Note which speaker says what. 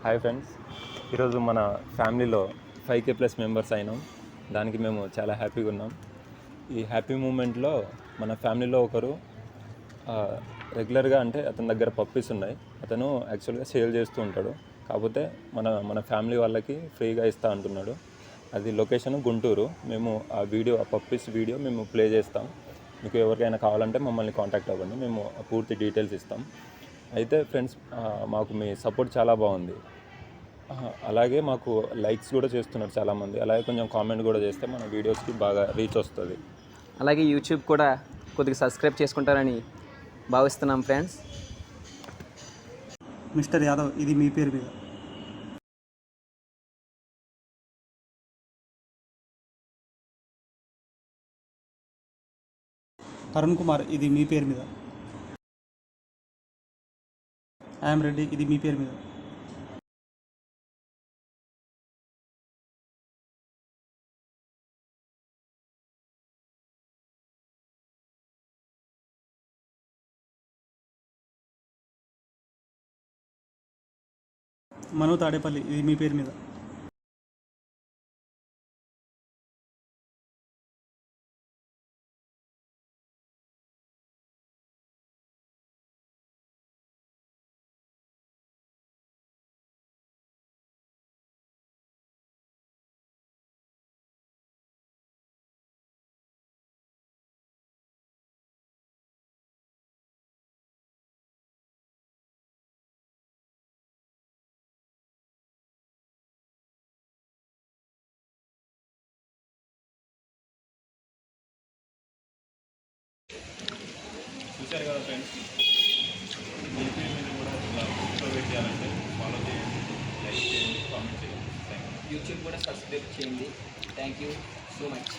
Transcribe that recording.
Speaker 1: Hi friends, ఈరోజు మన ఫ్యామిలీలో 5K+ మెంబర్స్ అయినాం. దానికి మేము చాలా హ్యాపీగా ఉన్నాం. ఈ హ్యాపీ మూమెంట్లో మన ఫ్యామిలీలో ఒకరు రెగ్యులర్గా అంటే అతని దగ్గర పప్పీస్ ఉన్నాయి. అతను యాక్చువల్గా సేల్ చేస్తూ ఉంటాడు. కాకపోతే మన ఫ్యామిలీ వాళ్ళకి ఫ్రీగా ఇస్తా అంటున్నాడు. అది లొకేషన్ గుంటూరు. మేము ఆ పప్పీస్ వీడియో మేము ప్లే చేస్తాం. మీకు ఎవరికైనా కావాలంటే మమ్మల్ని కాంటాక్ట్ అవ్వండి, మేము పూర్తి డీటెయిల్స్ ఇస్తాం. అయితే ఫ్రెండ్స్, మాకు మీ సపోర్ట్ చాలా బాగుంది. అలాగే మాకు లైక్స్ కూడా చేస్తున్నారు చాలామంది. అలాగే కొంచెం కామెంట్ కూడా చేస్తే మన వీడియోస్కి బాగా రీచ్ వస్తుంది.
Speaker 2: అలాగే యూట్యూబ్ కూడా కొద్దిగా సబ్స్క్రైబ్ చేసుకుంటారని భావిస్తున్నాం ఫ్రెండ్స్.
Speaker 3: మిస్టర్ యాదవ్, ఇది మీ పేరు మీద. అరుణ్ కుమార్, ఇది మీ పేరు మీద. ఐఎమ్ రెడ్డి, ఇది మీ పేరు మీద. మనో తాడేపల్లి, ఇది మీ పేరు మీద.
Speaker 1: చూశారు కదా ఫ్రెండ్స్, మీ పేరు మీద కూడా ఇలా పెట్టాలంటే ఫాలో చేయండి, లైక్ చేయండి, కామెంట్ చేయండి.
Speaker 2: యూట్యూబ్ కూడా సబ్స్క్రైబ్ చేయండి. Thank you so much.